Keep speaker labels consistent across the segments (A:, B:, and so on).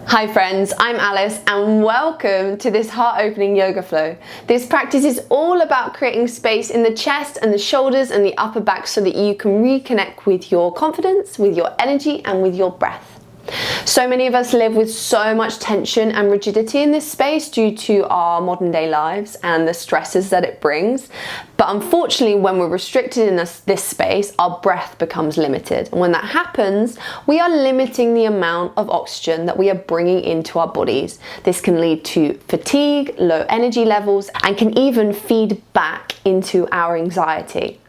A: Hi friends, I'm Alice and welcome to this heart-opening yoga flow. This practice is all about creating space in the chest and the shoulders and the upper back so that you can reconnect with your confidence, with your energy and with your breath. So many of us live with so much tension and rigidity in this space due to our modern day lives and the stresses that it brings. But unfortunately, when we're restricted in this space, our breath becomes limited. And when that happens, we are limiting the amount of oxygen that we are bringing into our bodies. This can lead to fatigue, low energy levels, and can even feed back into our anxiety.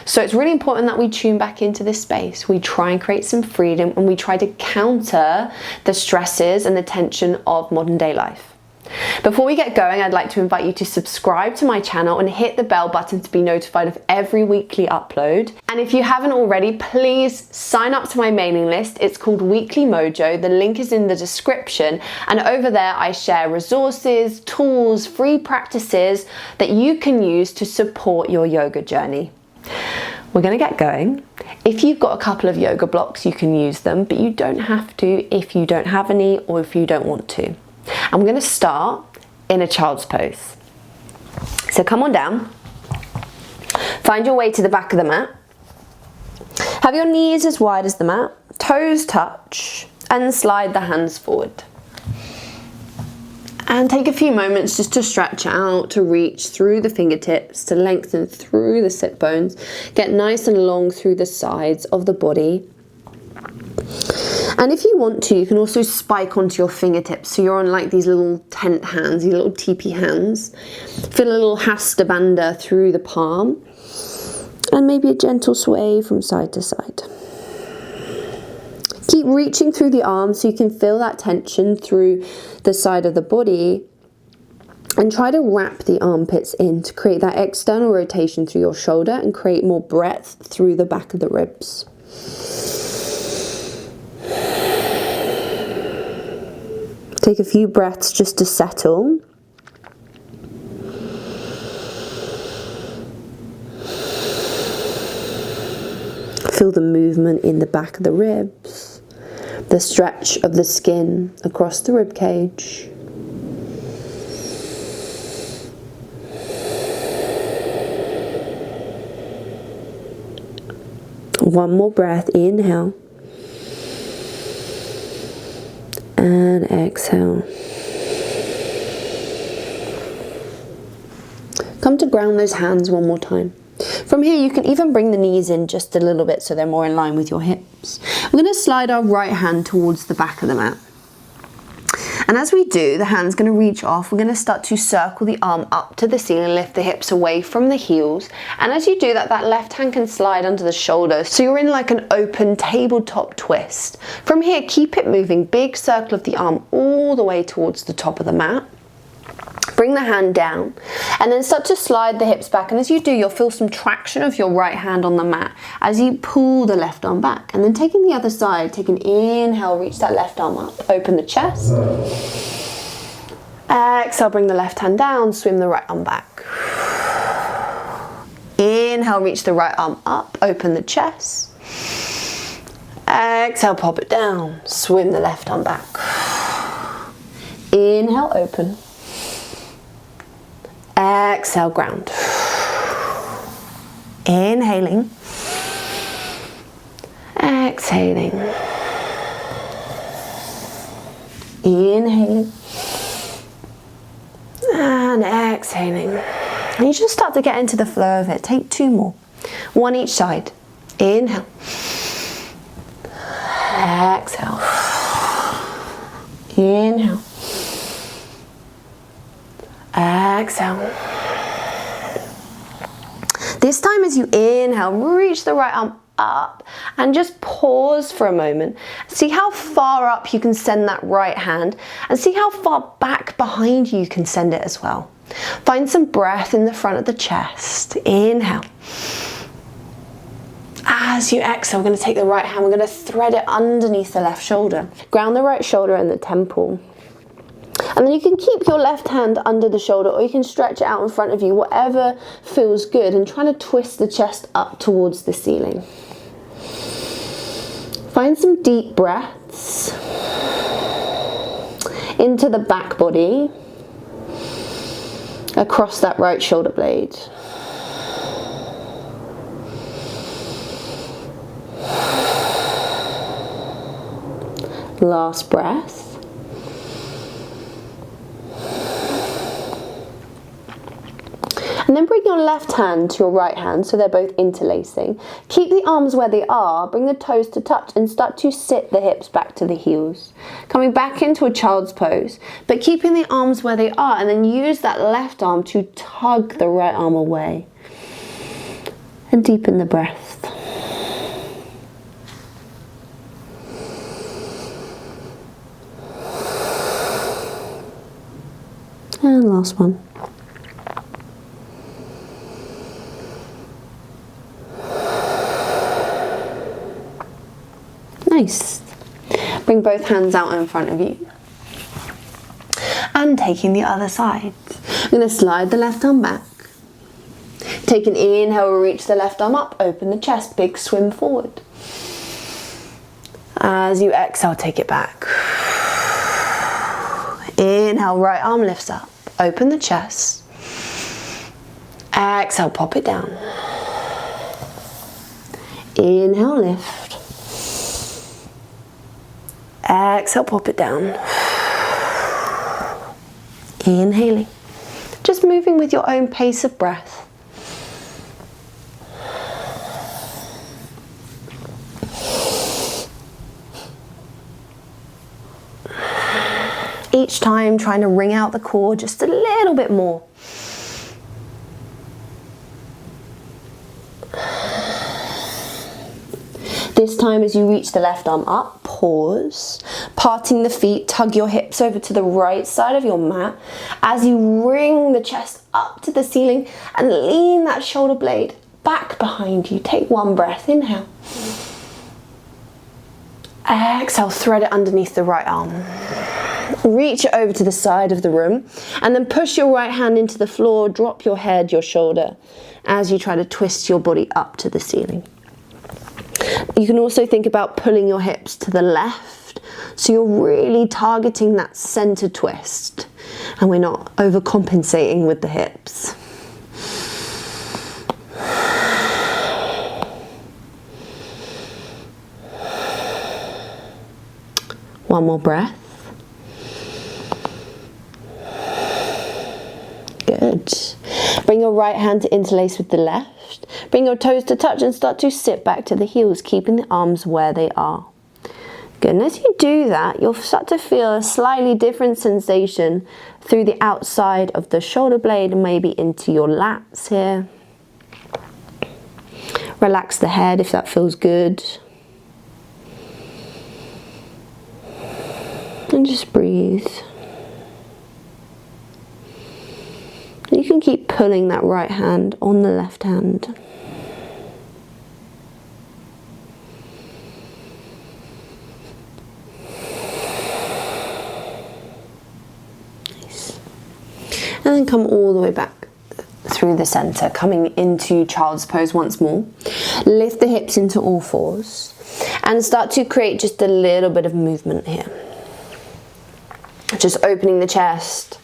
A: So it's really important that we tune back into this space. We try and create some freedom and we try to counter the stresses and the tension of modern day life. Before we get going, I'd like to invite you to subscribe to my channel and hit the bell button to be notified of every weekly upload. And if you haven't already, please sign up to my mailing list. It's called Weekly Mojo. The link is in the description. And over there, I share resources, tools, free practices that you can use to support your yoga journey. We're going to get going. If you've got a couple of yoga blocks, you can use them, but you don't have to if you don't have any or if you don't want to. And we're going to start in a child's pose. So come on down. Find your way to the back of the mat. Have your knees as wide as the mat, toes touch, and slide the hands forward. And take a few moments just to stretch out, to reach through the fingertips, to lengthen through the sit bones. Get nice and long through the sides of the body. And if you want to, you can also spike onto your fingertips. So you're on like these little tent hands, these little teepee hands. Feel a little hasta bandha through the palm. And maybe a gentle sway from side to side. Keep reaching through the arms so you can feel that tension through the side of the body, and try to wrap the armpits in to create that external rotation through your shoulder and create more breadth through the back of the ribs. Take a few breaths just to settle. Feel the movement in the back of the ribs, the stretch of the skin across the rib cage. One more breath, inhale and exhale. Come to ground those hands one more time. From here, you can even bring the knees in just a little bit so they're more in line with your hips. We're going to slide our right hand towards the back of the mat. And as we do, the hand's going to reach off. We're going to start to circle the arm up to the ceiling, lift the hips away from the heels. And as you do that, that left hand can slide under the shoulder. So you're in like an open tabletop twist. From here, keep it moving. Big circle of the arm all the way towards the top of the mat. Bring the hand down and then start to slide the hips back, and as you do, you'll feel some traction of your right hand on the mat as you pull the left arm back. And then taking the other side, take an inhale, reach that left arm up, open the chest. Exhale, bring the left hand down, swim the right arm back. Inhale, reach the right arm up, open the chest. Exhale, pop it down, swim the left arm back. Inhale, open. Exhale, ground. Inhaling. Exhaling. Inhaling. And exhaling. And you just start to get into the flow of it. Take two more. One each side. Inhale. Exhale. Inhale. Exhale. This time as you inhale, reach the right arm up and just pause for a moment. See how far up you can send that right hand and see how far back behind you can send it as well. Find some breath in the front of the chest. Inhale. As you exhale, we're going to take the right hand, we're going to thread it underneath the left shoulder. Ground the right shoulder and the temple. And then you can keep your left hand under the shoulder, or you can stretch it out in front of you, whatever feels good, and try to twist the chest up towards the ceiling. Find some deep breaths. into the back body, across that right shoulder blade. Last breath. And then bring your left hand to your right hand so they're both interlacing. Keep the arms where they are, bring the toes to touch and start to sit the hips back to the heels. Coming back into a child's pose, but keeping the arms where they are, and then use that left arm to tug the right arm away. And deepen the breath. And last one. Nice. Bring both hands out in front of you. And taking the other side. I'm going to slide the left arm back. Take an inhale, reach the left arm up, open the chest, big swim forward. As you exhale, take it back. Inhale, right arm lifts up, open the chest. Exhale, pop it down. Inhale, lift. Exhale, pop it down. Inhaling. Just moving with your own pace of breath. Each time trying to wring out the core just a little bit more. This time as you reach the left arm up, pause, parting the feet, tug your hips over to the right side of your mat as you wring the chest up to the ceiling and lean that shoulder blade back behind you. Take one breath, inhale. Exhale, thread it underneath the right arm. Reach it over to the side of the room and then push your right hand into the floor, drop your head, your shoulder as you try to twist your body up to the ceiling. You can also think about pulling your hips to the left, so you're really targeting that center twist and we're not overcompensating with the hips. One more breath. Good. Bring your right hand to interlace with the left. Bring your toes to touch and start to sit back to the heels, keeping the arms where they are. Good. And as you do that, you'll start to feel a slightly different sensation through the outside of the shoulder blade and maybe into your lats here. Relax the head if that feels good. And just breathe. You can keep pulling that right hand on the left hand. Nice. And then come all the way back through the center, coming into child's pose once more. Lift the hips into all fours and start to create just a little bit of movement here. Just opening the chest,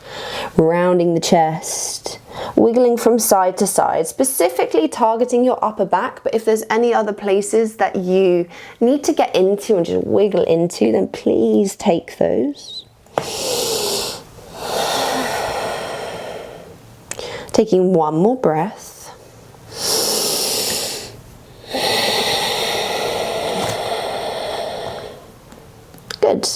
A: rounding the chest, wiggling from side to side, specifically targeting your upper back, but if there's any other places that you need to get into and just wiggle into, then please take those. Taking one more breath. Good.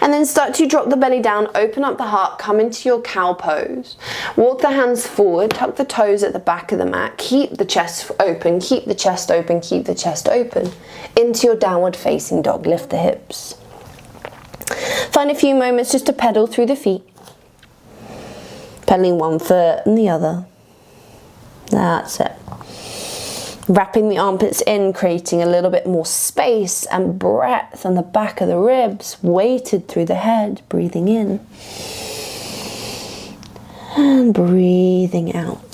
A: And then start to drop the belly down, open up the heart, come into your cow pose. Walk the hands forward, tuck the toes at the back of the mat, keep the chest open, keep the chest open, keep the chest open. Into your downward facing dog, lift the hips. Find a few moments just to pedal through the feet. Pedaling one foot and the other. That's it. Wrapping the armpits in, creating a little bit more space and breadth on the back of the ribs, weighted through the head, breathing in. And breathing out.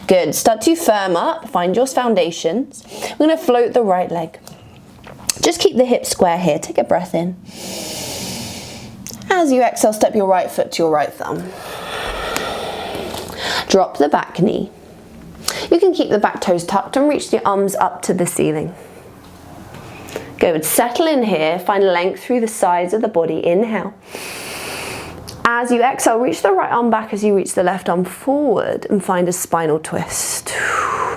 A: Good, start to firm up, find your foundations. We're gonna float the right leg. Just keep the hips square here. Take a breath in. As you exhale, step your right foot to your right thumb. Drop the back knee. You can keep the back toes tucked and reach the arms up to the ceiling. Good. Settle in here. Find length through the sides of the body. Inhale. As you exhale, reach the right arm back as you reach the left arm forward and find a spinal twist.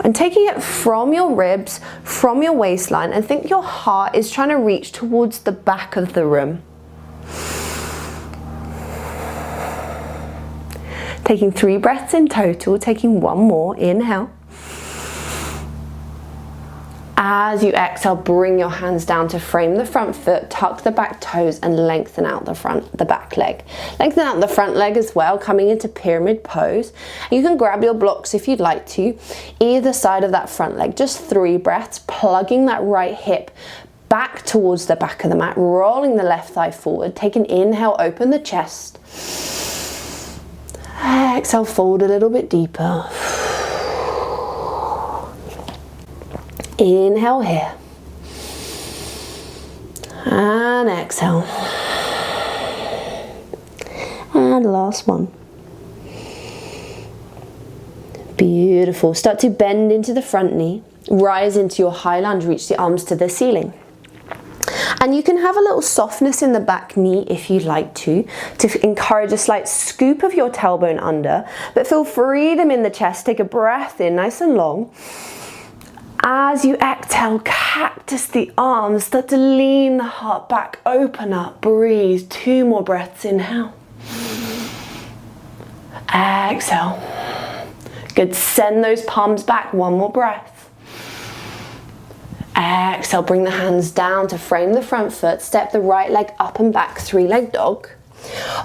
A: And taking it from your ribs, from your waistline, and think your heart is trying to reach towards the back of the room. Taking 3 breaths in total, taking 1 more. Inhale. As you exhale, bring your hands down to frame the front foot, tuck the back toes and lengthen out the back leg. Lengthen out the front leg as well, coming into pyramid pose. You can grab your blocks if you'd like to, either side of that front leg. Just 3 breaths, plugging that right hip back towards the back of the mat, rolling the left thigh forward. Take an inhale, open the chest. Exhale, fold a little bit deeper. Inhale here. And exhale. And last one. Beautiful. Start to bend into the front knee. Rise into your high lunge. Reach the arms to the ceiling. And you can have a little softness in the back knee if you'd like to encourage a slight scoop of your tailbone under, but feel freedom in the chest. Take a breath in, nice and long. As you exhale, cactus the arms, start to lean the heart back, open up, breathe. 2 more breaths, inhale. Exhale. Good, send those palms back, 1 more breath. Exhale, bring the hands down to frame the front foot, step the right leg up and back, 3-leg dog.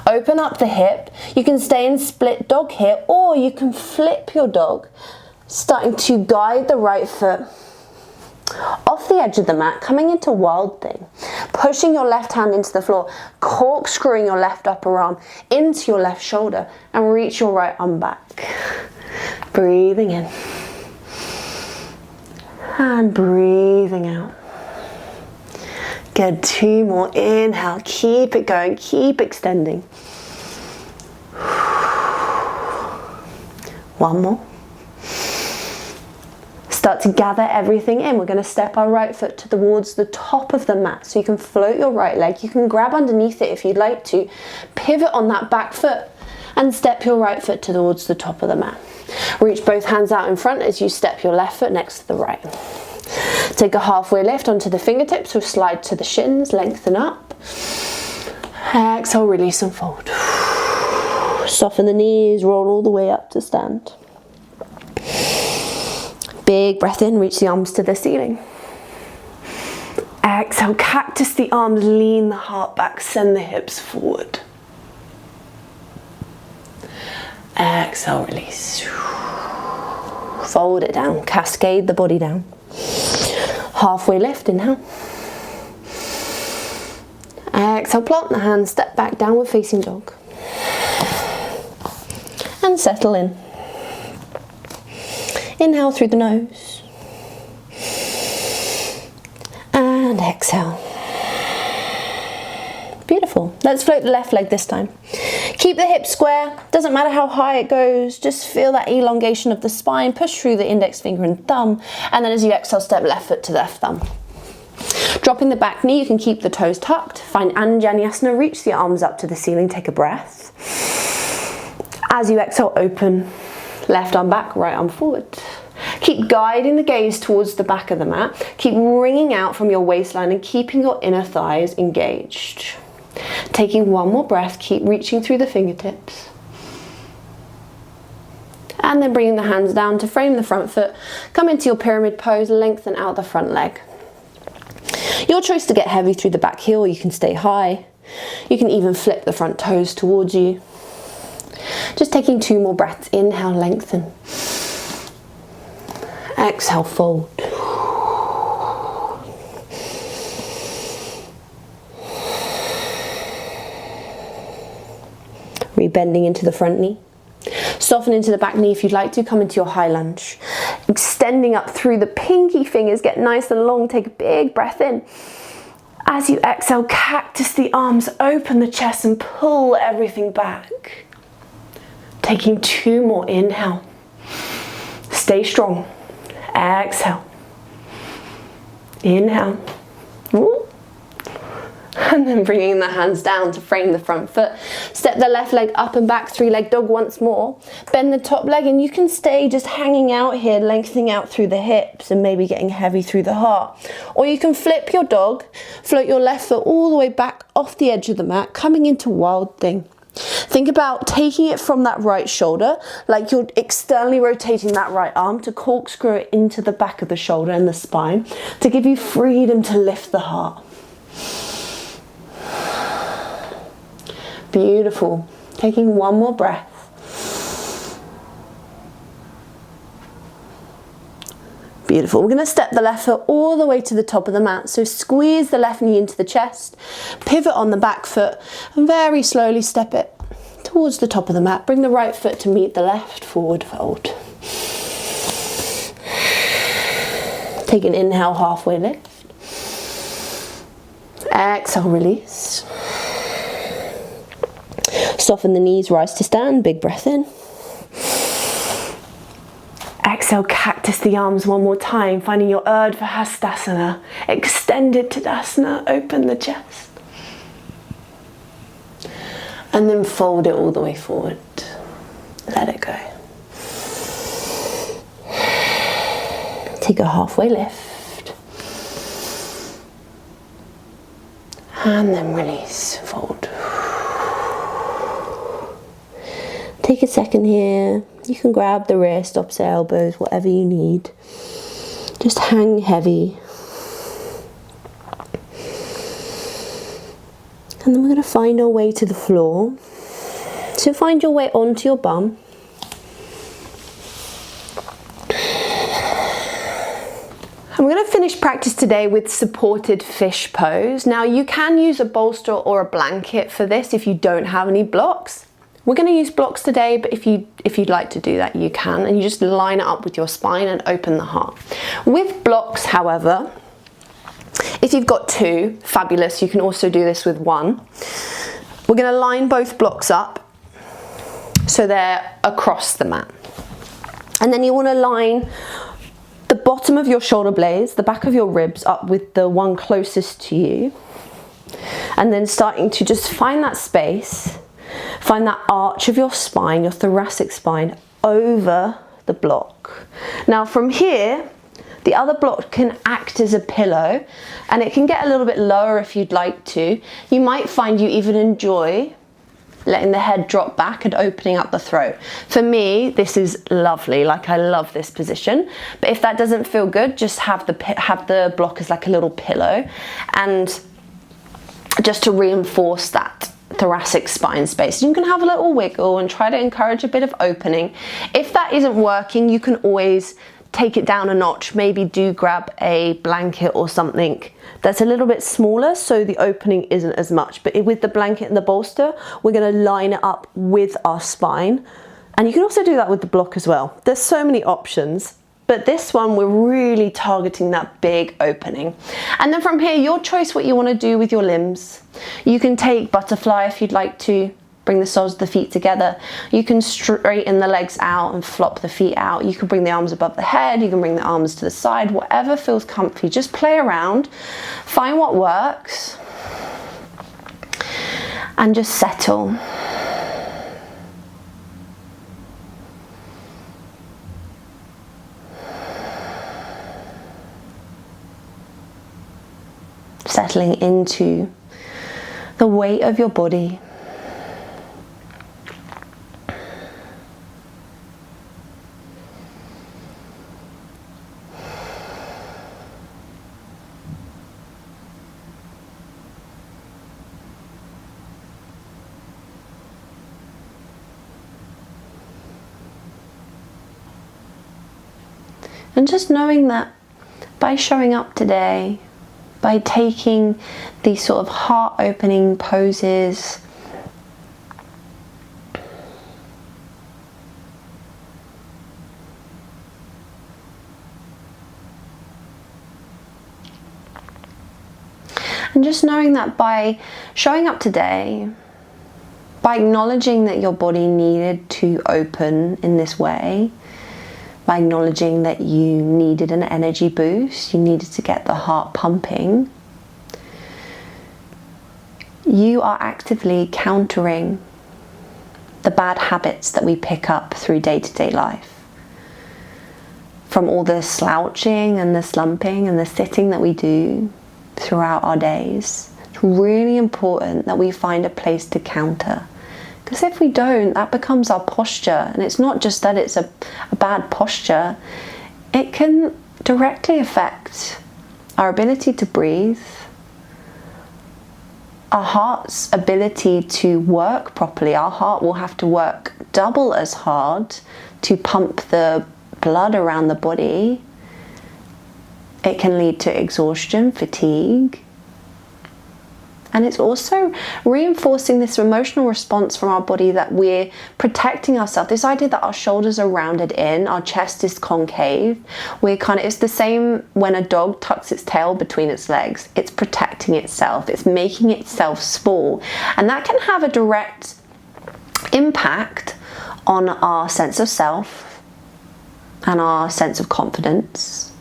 A: Open up the hip. You can stay in split dog here, or you can flip your dog, starting to guide the right foot off the edge of the mat, coming into wild thing. Pushing your left hand into the floor, corkscrewing your left upper arm into your left shoulder, and reach your right arm back. Breathing in. And breathing out. Good, 2 more. Inhale, keep it going, keep extending. 1 more. Start to gather everything in. We're going to step our right foot towards the top of the mat. So you can float your right leg. You can grab underneath it if you'd like to. Pivot on that back foot and step your right foot towards the top of the mat. Reach both hands out in front as you step your left foot next to the right. Take a halfway lift onto the fingertips or slide to the shins, lengthen up. Exhale, release and fold. Soften the knees, roll all the way up to stand. Big breath in, reach the arms to the ceiling. Exhale, cactus the arms, lean the heart back, send the hips forward. Exhale, release. Fold it down, cascade the body down. Halfway lift, inhale. Exhale, plant the hands, step back, downward facing dog. And settle in. Inhale through the nose. And exhale. Beautiful. Let's float the left leg this time. Keep the hips square, doesn't matter how high it goes, just feel that elongation of the spine, push through the index finger and thumb, and then as you exhale, step left foot to left thumb. Dropping the back knee, you can keep the toes tucked, find Anjaneyasana, reach the arms up to the ceiling, take a breath. As you exhale, open, left arm back, right arm forward. Keep guiding the gaze towards the back of the mat, keep wringing out from your waistline and keeping your inner thighs engaged. Taking 1 more breath, keep reaching through the fingertips. And then bringing the hands down to frame the front foot, come into your pyramid pose, lengthen out the front leg. Your choice to get heavy through the back heel, you can stay high. You can even flip the front toes towards you. Just taking 2 more breaths, inhale, lengthen. Exhale, fold. Rebending into the front knee. Soften into the back knee if you'd like to. Come into your high lunge. Extending up through the pinky fingers. Get nice and long. Take a big breath in. As you exhale, cactus the arms, open the chest and pull everything back. Taking 2 more, inhale. Stay strong. Exhale. Inhale. Ooh. And then bringing the hands down to frame the front foot. Step the left leg up and back, 3-leg dog once more. Bend the top leg and you can stay just hanging out here, lengthening out through the hips and maybe getting heavy through the heart. Or you can flip your dog, float your left foot all the way back off the edge of the mat, coming into wild thing. Think about taking it from that right shoulder, like you're externally rotating that right arm to corkscrew it into the back of the shoulder and the spine to give you freedom to lift the heart. Beautiful. Taking 1 more breath. Beautiful. We're going to step the left foot all the way to the top of the mat. So squeeze the left knee into the chest, pivot on the back foot, and very slowly step it towards the top of the mat. Bring the right foot to meet the left, forward fold. Take an inhale, halfway lift. Exhale, release. Soften the knees, rise to stand, big breath in. Exhale, cactus the arms 1 more time, finding your Urdhva Hastasana. Extended Tadasana, open the chest. And then fold it all the way forward. Let it go. Take a halfway lift. And then release, fold. Take a second here. You can grab the wrist, opposite elbows, whatever you need. Just hang heavy. And then we're going to find our way to the floor. So find your way onto your bum. I'm going to finish practice today with supported fish pose. Now you can use a bolster or a blanket for this if you don't have any blocks. We're going to use blocks today, but if you'd like to do that, you can, and you just line it up with your spine and open the heart. With blocks, however, if you've got 2, fabulous, you can also do this with 1. We're going to line both blocks up so they're across the mat. And then you want to line the bottom of your shoulder blades, the back of your ribs up with the one closest to you. And then starting to just find that space. Find that arch of your spine, your thoracic spine, over the block. Now from here, the other block can act as a pillow and it can get a little bit lower if you'd like to. You might find you even enjoy letting the head drop back and opening up the throat. For me, this is lovely, like I love this position. But if that doesn't feel good, just have the block as like a little pillow, and just to reinforce that thoracic spine space. You can have a little wiggle and try to encourage a bit of opening. If that isn't working, you can always take it down a notch. Maybe do grab a blanket or something that's a little bit smaller so the opening isn't as much. But with the blanket and the bolster, we're going to line it up with our spine. And you can also do that with the block as well. There's so many options. But this one, we're really targeting that big opening. And then from here, your choice what you want to do with your limbs. You can take butterfly if you'd like to. Bring the soles of the feet together. You can straighten the legs out and flop the feet out. You can bring the arms above the head. You can bring the arms to the side. Whatever feels comfy. Just play around. Find what works. And just settle. Settling into the weight of your body. And just knowing that by showing up today, by taking these sort of heart-opening poses, And just knowing that by showing up today, by acknowledging that your body needed to open in this way, by acknowledging that you needed an energy boost, you needed to get the heart pumping, you are actively countering the bad habits that we pick up through day-to-day life. From all the slouching and the slumping and the sitting that we do throughout our days, it's really important that we find a place to counter. Because if we don't, that becomes our posture. And it's not just that it's a bad posture, it can directly affect our ability to breathe, our heart's ability to work properly. Our heart will have to work double as hard to pump the blood around the body. It can lead to exhaustion, fatigue. And it's also reinforcing this emotional response from our body that we're protecting ourselves. This idea that our shoulders are rounded in, our chest is concave. It's the same when a dog tucks its tail between its legs. It's protecting itself. It's making itself small. And that can have a direct impact on our sense of self and our sense of confidence,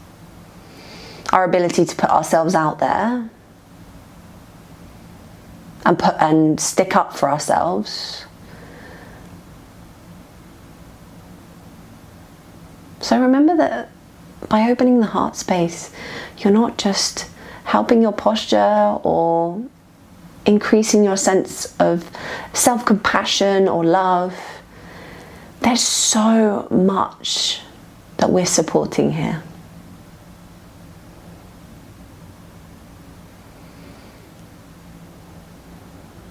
A: our ability to put ourselves out there and stick up for ourselves. So remember that by opening the heart space, you're not just helping your posture or increasing your sense of self-compassion or love. There's so much that we're supporting here.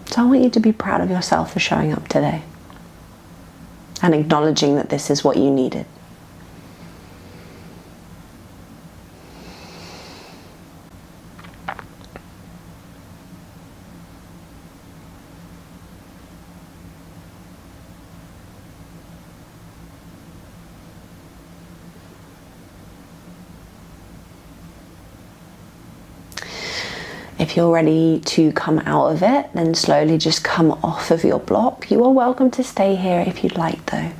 A: So I want you to be proud of yourself for showing up today and acknowledging that this is what you needed. If you're ready to come out of it, then slowly just come off of your block. You are welcome to stay here if you'd like though.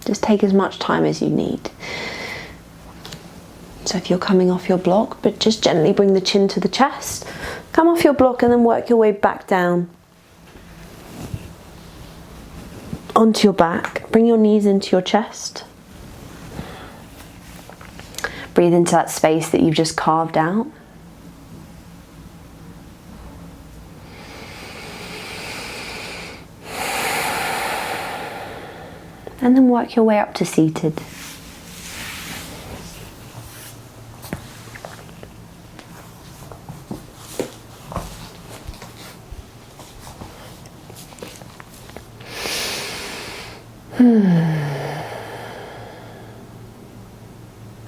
A: Just take as much time as you need. So if you're coming off your block, but just gently bring the chin to the chest, come off your block and then work your way back down onto your back. Bring your knees into your chest. Breathe into that space that you've just carved out. And then work your way up to seated.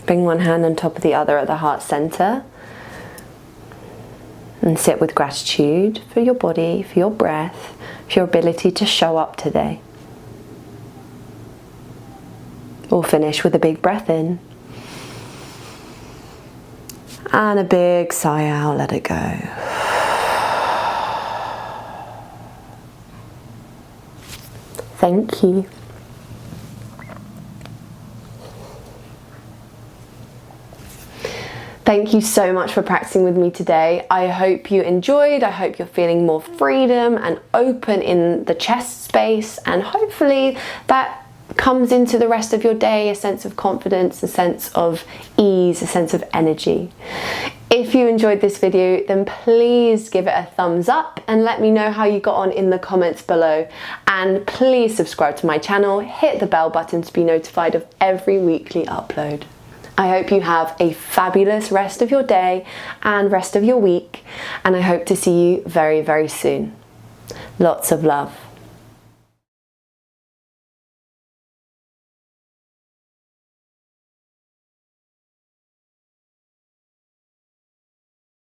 A: Bring one hand on top of the other at the heart center. And sit with gratitude for your body, for your breath, for your ability to show up today. We'll finish with a big breath in. And a big sigh out, let it go. Thank you. Thank you so much for practicing with me today. I hope you enjoyed. I hope you're feeling more freedom and open in the chest space, and hopefully that comes into the rest of your day, a sense of confidence, a sense of ease, a sense of energy. If you enjoyed this video, then please give it a thumbs up and let me know how you got on in the comments below. And please subscribe to my channel, hit the bell button to be notified of every weekly upload. I hope you have a fabulous rest of your day and rest of your week, and I hope to see you very, very soon. Lots of love.